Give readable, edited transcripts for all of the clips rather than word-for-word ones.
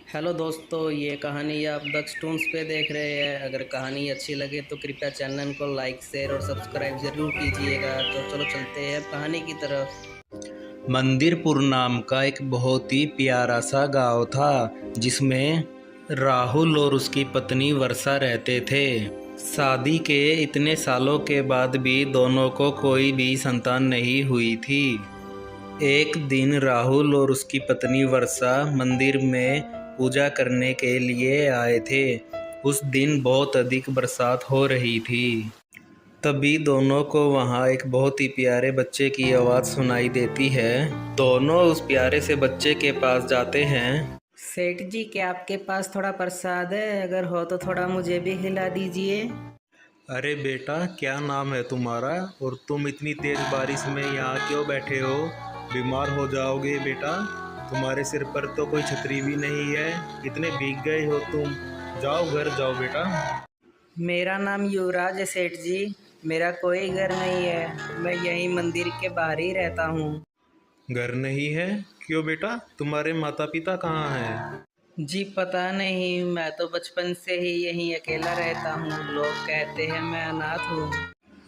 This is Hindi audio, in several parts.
हेलो दोस्तों, ये कहानी आप दक्ष टून्स पे देख रहे हैं। अगर कहानी अच्छी लगे तो कृपया चैनल को लाइक शेयर और सब्सक्राइब जरूर कीजिएगा। तो चलो चलते हैं अब कहानी की तरफ। मंदिरपुर नाम का एक बहुत ही प्यारा सा गांव था जिसमें राहुल और उसकी पत्नी वर्षा रहते थे। शादी के इतने सालों के बाद भी दोनों को कोई भी संतान नहीं हुई थी। एक दिन राहुल और उसकी पत्नी वर्षा मंदिर में पूजा करने के लिए आए थे। उस दिन बहुत अधिक बरसात हो रही थी। तभी दोनों को वहाँ एक बहुत ही प्यारे बच्चे की आवाज़ सुनाई देती है। दोनों उस प्यारे से बच्चे के पास जाते हैं। सेठ जी, क्या आपके पास थोड़ा प्रसाद है? अगर हो तो थोड़ा मुझे भी खिला दीजिए। अरे बेटा, क्या नाम है तुम्हारा और तुम इतनी तेज बारिश में यहाँ क्यों बैठे हो? बीमार हो जाओगे बेटा। तुम्हारे सिर पर तो कोई छतरी भी नहीं है, इतने भीग गए हो तुम। जाओ घर जाओ बेटा। मेरा नाम युवराज है सेठ जी। मेरा कोई घर नहीं है, मैं यहीं मंदिर के बाहर ही रहता हूँ। घर नहीं है? क्यों बेटा, तुम्हारे माता पिता कहाँ हैं? जी पता नहीं, मैं तो बचपन से ही यहीं अकेला रहता हूँ। लोग कहते हैं मैं अनाथ हूँ।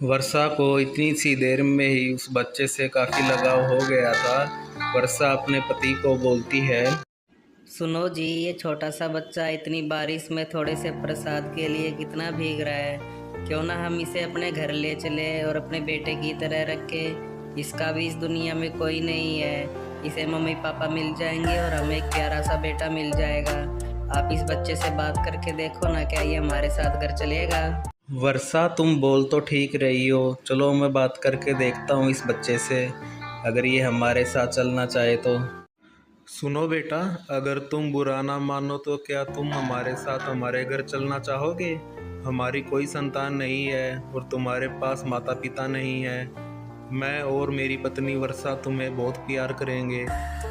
वर्षा को इतनी सी देर में ही उस बच्चे से काफ़ी लगाव हो गया था। वर्षा अपने पति को बोलती है। सुनो जी, ये छोटा सा बच्चा इतनी बारिश में थोड़े से प्रसाद के लिए कितना भीग रहा है। क्यों ना हम इसे अपने घर ले चले और अपने बेटे की तरह रखे। इसका भी इस दुनिया में कोई नहीं है। इसे मम्मी पापा मिल जाएंगे और हमें एक प्यारा सा बेटा मिल जाएगा। आप इस बच्चे से बात करके देखो ना, क्या ये हमारे साथ घर चलेगा? वर्षा, तुम बोल तो ठीक रही हो। चलो मैं बात करके देखता हूँ इस बच्चे से, अगर ये हमारे साथ चलना चाहे तो। सुनो बेटा, अगर तुम बुरा ना मानो तो क्या तुम हमारे साथ हमारे घर चलना चाहोगे? हमारी कोई संतान नहीं है और तुम्हारे पास माता पिता नहीं है। मैं और मेरी पत्नी वर्षा तुम्हें बहुत प्यार करेंगे,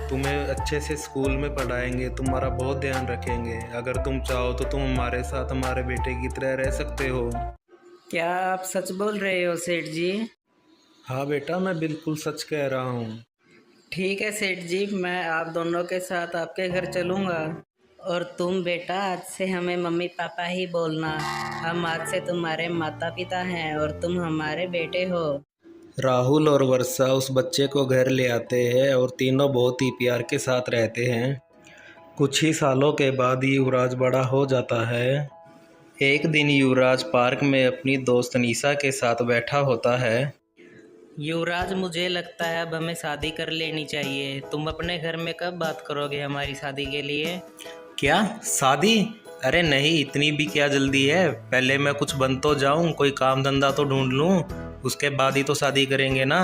तुम्हें अच्छे से स्कूल में पढ़ाएंगे, तुम्हारा बहुत ध्यान रखेंगे। अगर तुम चाहो तो तुम हमारे साथ हमारे बेटे की तरह रह सकते हो। क्या आप सच बोल रहे हो सेठ जी? हाँ बेटा, मैं बिल्कुल सच कह रहा हूँ। ठीक है सेठ जी, मैं आप दोनों के साथ आपके घर चलूँगा। और तुम बेटा, आज से हमें मम्मी पापा ही बोलना। हम आज से तुम्हारे माता पिता हैं और तुम हमारे बेटे हो। राहुल और वर्षा उस बच्चे को घर ले आते हैं और तीनों बहुत ही प्यार के साथ रहते हैं। कुछ ही सालों के बाद युवराज बड़ा हो जाता है। एक दिन युवराज पार्क में अपनी दोस्त निशा के साथ बैठा होता है। युवराज, मुझे लगता है अब हमें शादी कर लेनी चाहिए। तुम अपने घर में कब बात करोगे हमारी शादी के लिए? क्या शादी? अरे नहीं, इतनी भी क्या जल्दी है। पहले मैं कुछ बन तो जाऊं, कोई काम धंधा तो ढूंढ लूं, उसके बाद ही तो शादी करेंगे ना।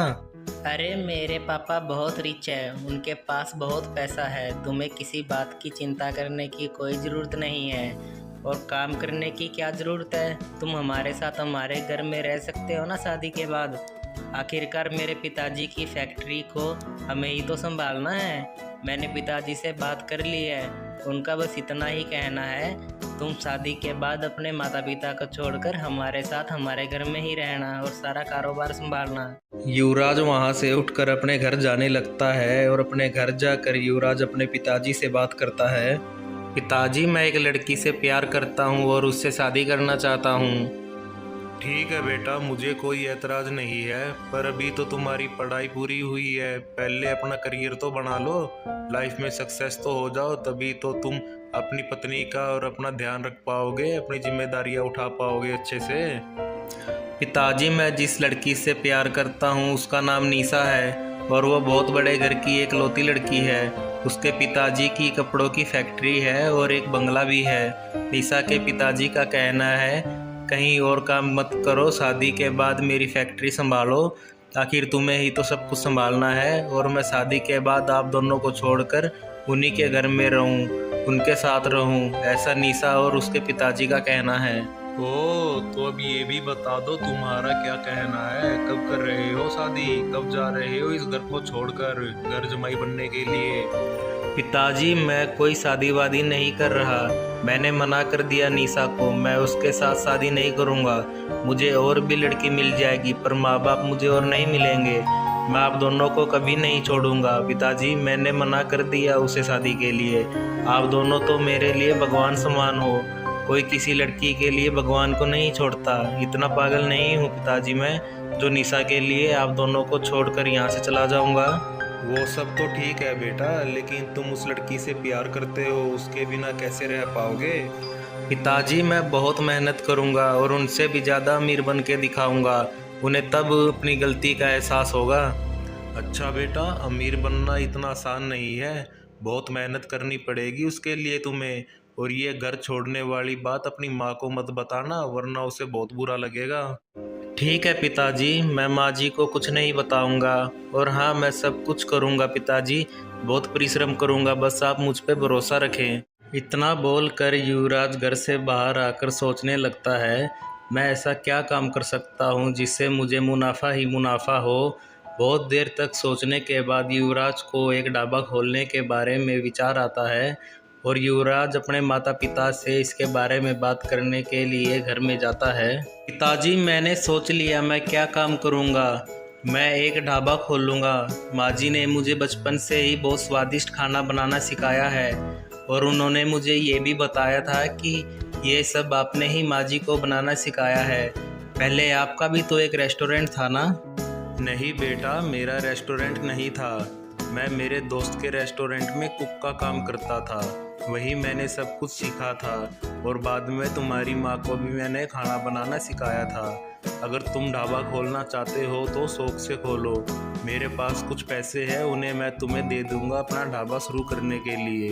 अरे मेरे पापा बहुत रिच है, उनके पास बहुत पैसा है। तुम्हें किसी बात की चिंता करने की कोई ज़रूरत नहीं है। और काम करने की क्या ज़रूरत है? तुम हमारे साथ हमारे घर में रह सकते हो ना शादी के बाद। आखिरकार मेरे पिताजी की फैक्ट्री को हमें ही तो संभालना है। मैंने पिताजी से बात कर ली है, उनका बस इतना ही कहना है, तुम शादी के बाद अपने माता पिता को छोड़कर हमारे साथ हमारे घर में ही रहना और सारा कारोबार संभालना। युवराज वहां से उठकर अपने घर जाने लगता है और अपने घर जाकर युवराज अपने पिताजी से बात करता है। पिताजी, मैं एक लड़की से प्यार करता हूँ और उससे शादी करना चाहता हूँ। ठीक है बेटा, मुझे कोई एतराज़ नहीं है, पर अभी तो तुम्हारी पढ़ाई पूरी हुई है। पहले अपना करियर तो बना लो, लाइफ में सक्सेस तो हो जाओ, तभी तो तुम अपनी पत्नी का और अपना ध्यान रख पाओगे, अपनी जिम्मेदारियां उठा पाओगे अच्छे से। पिताजी, मैं जिस लड़की से प्यार करता हूँ उसका नाम निशा है और वो बहुत बड़े घर की एक लौती लड़की है। उसके पिताजी की कपड़ों की फैक्ट्री है और एक बंगला भी है। निशा के पिताजी का कहना है, कहीं और काम मत करो, शादी के बाद मेरी फैक्ट्री संभालो। आखिर तुम्हें ही तो सब कुछ संभालना है और मैं शादी के बाद आप दोनों को छोड़कर उन्हीं के घर में रहूं, उनके साथ रहूं, ऐसा निशा और उसके पिताजी का कहना है। ओ, तो अब ये भी बता दो तुम्हारा क्या कहना है? कब कर रहे हो शादी? कब जा रहे हो इस घर को छोड़कर घर जमाई बनने के लिए? पिताजी, मैं कोई शादी वादी नहीं कर रहा। मैंने मना कर दिया निशा को, मैं उसके साथ शादी नहीं करूँगा। मुझे और भी लड़की मिल जाएगी पर माँ बाप मुझे और नहीं मिलेंगे। मैं आप दोनों को कभी नहीं छोड़ूंगा। पिताजी, मैंने मना कर दिया उसे शादी के लिए। आप दोनों तो मेरे लिए भगवान समान हो। कोई किसी लड़की के लिए भगवान को नहीं छोड़ता। इतना पागल नहीं हूँ पिताजी मैं, जो निशा के लिए आप दोनों को छोड़कर यहाँ से चला जाऊँगा। वो सब तो ठीक है बेटा, लेकिन तुम उस लड़की से प्यार करते हो, उसके बिना कैसे रह पाओगे? पिताजी, मैं बहुत मेहनत करूँगा और उनसे भी ज़्यादा अमीर बन के दिखाऊँगा। उन्हें तब अपनी गलती का एहसास होगा। अच्छा बेटा, अमीर बनना इतना आसान नहीं है, बहुत मेहनत करनी पड़ेगी उसके लिए तुम्हें। और ये घर छोड़ने वाली बात अपनी माँ को मत बताना, वरना उसे बहुत बुरा लगेगा। ठीक है पिताजी, मैं माँ जी को कुछ नहीं बताऊंगा। और हाँ, मैं सब कुछ करूंगा पिताजी, बहुत परिश्रम करूंगा, बस आप मुझ पे भरोसा रखें। इतना बोलकर युवराज घर से बाहर आकर सोचने लगता है, मैं ऐसा क्या काम कर सकता हूँ जिससे मुझे मुनाफा ही मुनाफा हो। बहुत देर तक सोचने के बाद युवराज को एक ढाबा खोलने के बारे में विचार आता है और युवराज अपने माता पिता से इसके बारे में बात करने के लिए घर में जाता है। पिताजी, मैंने सोच लिया मैं क्या काम करूँगा। मैं एक ढाबा खोलूँगा। माँ जी ने मुझे बचपन से ही बहुत स्वादिष्ट खाना बनाना सिखाया है और उन्होंने मुझे ये भी बताया था कि ये सब आपने ही माँ जी को बनाना सिखाया है। पहले आपका भी तो एक रेस्टोरेंट था ना? नहीं बेटा, मेरा रेस्टोरेंट नहीं था। मैं मेरे दोस्त के रेस्टोरेंट में कुक का काम करता था। वही मैंने सब कुछ सीखा था और बाद में तुम्हारी माँ को भी मैंने खाना बनाना सिखाया था। अगर तुम ढाबा खोलना चाहते हो तो शौक से खोलो। मेरे पास कुछ पैसे हैं, उन्हें मैं तुम्हें दे दूंगा अपना ढाबा शुरू करने के लिए।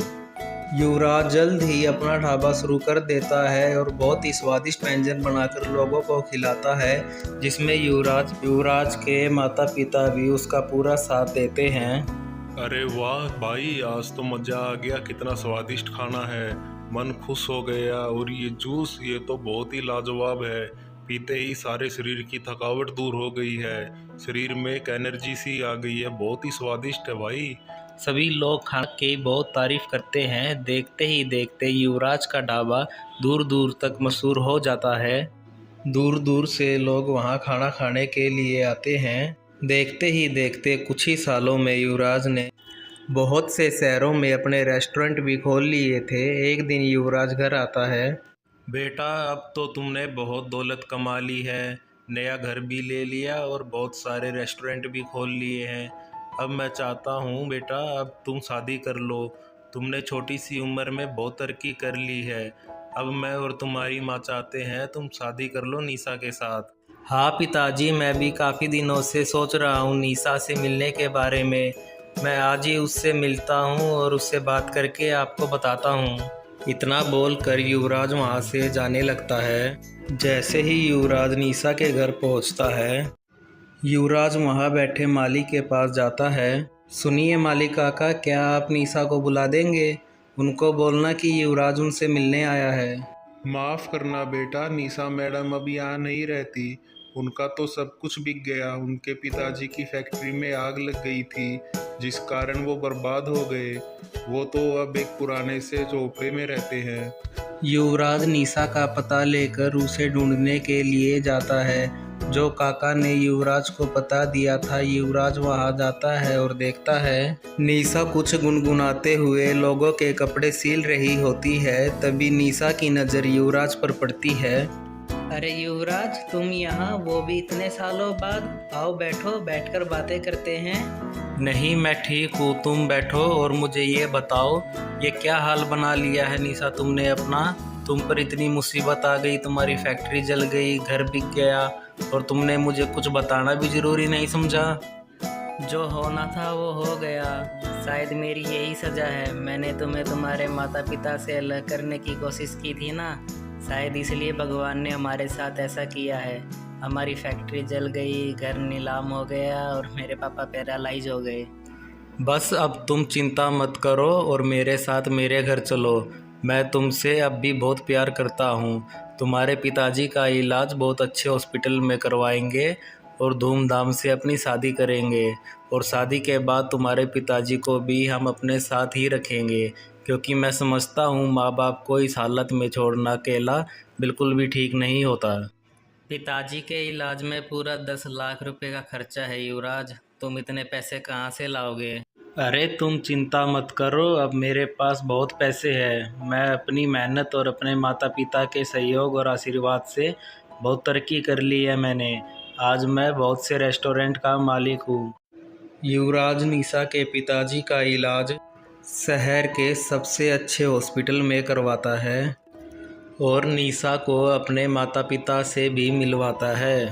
युवराज जल्द ही अपना ढाबा शुरू कर देता है और बहुत ही स्वादिष्ट व्यंजन बनाकर लोगों को खिलाता है, जिसमें युवराज के माता पिता भी उसका पूरा साथ देते हैं। अरे वाह भाई, आज तो मज़ा आ गया, कितना स्वादिष्ट खाना है, मन खुश हो गया। और ये जूस, ये तो बहुत ही लाजवाब है, पीते ही सारे शरीर की थकावट दूर हो गई है, शरीर में एक एनर्जी सी आ गई है, बहुत ही स्वादिष्ट है भाई। सभी लोग खाने की बहुत तारीफ करते हैं। देखते ही देखते युवराज का ढाबा दूर दूर तक मशहूर हो जाता है। दूर दूर से लोग वहां खाना खाने के लिए आते हैं। देखते ही देखते कुछ ही सालों में युवराज ने बहुत से शहरों में अपने रेस्टोरेंट भी खोल लिए थे। एक दिन युवराज घर आता है। बेटा, अब तो तुमने बहुत दौलत कमा ली है, नया घर भी ले लिया और बहुत सारे रेस्टोरेंट भी खोल लिए हैं। अब मैं चाहता हूँ बेटा, अब तुम शादी कर लो। तुमने छोटी सी उम्र में बहुत तरक्की कर ली है। अब मैं और तुम्हारी माँ चाहते हैं तुम शादी कर लो निशा के साथ। हाँ पिताजी, मैं भी काफ़ी दिनों से सोच रहा हूँ निशा से मिलने के बारे में। मैं आज ही उससे मिलता हूँ और उससे बात करके आपको बताता हूँ। इतना बोलकर युवराज वहाँ से जाने लगता है। जैसे ही युवराज निशा के घर पहुँचता है, युवराज वहाँ बैठे माली के पास जाता है। सुनिए माली काका, क्या आप निशा को बुला देंगे? उनको बोलना कि युवराज उनसे मिलने आया है। माफ़ करना बेटा, निशा मैडम अब यहाँ नहीं रहती। उनका तो सब कुछ बिक गया। उनके पिताजी की फैक्ट्री में आग लग गई थी, जिस कारण वो बर्बाद हो गए। वो तो अब एक पुराने से झोपड़े में रहते हैं। युवराज निशा का पता लेकर उसे ढूंढने के लिए जाता है। जो काका ने युवराज को पता दिया था, युवराज वहां जाता है और देखता है निशा कुछ गुनगुनाते हुए लोगों के कपड़े सील रही होती है। तभी निशा की नज़र युवराज पर पड़ती है। अरे युवराज, तुम यहाँ, वो भी इतने सालों बाद। आओ बैठो, बैठकर बातें करते हैं। नहीं, मैं ठीक हूँ, तुम बैठो और मुझे ये बताओ, ये क्या हाल बना लिया है निशा तुमने अपना? तुम पर इतनी मुसीबत आ गई, तुम्हारी फैक्ट्री जल गई, घर बिक गया और तुमने मुझे कुछ बताना भी ज़रूरी नहीं समझा। जो होना था वो हो गया। शायद मेरी यही सज़ा है। मैंने तुम्हें तुम्हारे माता पिता से अलग करने की कोशिश की थी ना, शायद इसलिए भगवान ने हमारे साथ ऐसा किया है। हमारी फैक्ट्री जल गई, घर नीलाम हो गया और मेरे पापा पैरालाइज हो गए। बस अब तुम चिंता मत करो और मेरे साथ मेरे घर चलो। मैं तुमसे अब भी बहुत प्यार करता हूँ। तुम्हारे पिताजी का इलाज बहुत अच्छे हॉस्पिटल में करवाएंगे और धूमधाम से अपनी शादी करेंगे। और शादी के बाद तुम्हारे पिताजी को भी हम अपने साथ ही रखेंगे, क्योंकि मैं समझता हूँ माँ बाप को इस हालत में छोड़ना अकेला बिल्कुल भी ठीक नहीं होता। पिताजी के इलाज में पूरा 10 लाख रुपए का खर्चा है युवराज। तुम इतने पैसे कहाँ से लाओगे? अरे तुम चिंता मत करो, अब मेरे पास बहुत पैसे हैं। मैं अपनी मेहनत और अपने माता पिता के सहयोग और आशीर्वाद से बहुत तरक्की कर ली है मैंने। आज मैं बहुत से रेस्टोरेंट का मालिक हूँ। युवराज निशा के पिताजी का इलाज शहर के सबसे अच्छे हॉस्पिटल में करवाता है और निशा को अपने माता पिता से भी मिलवाता है।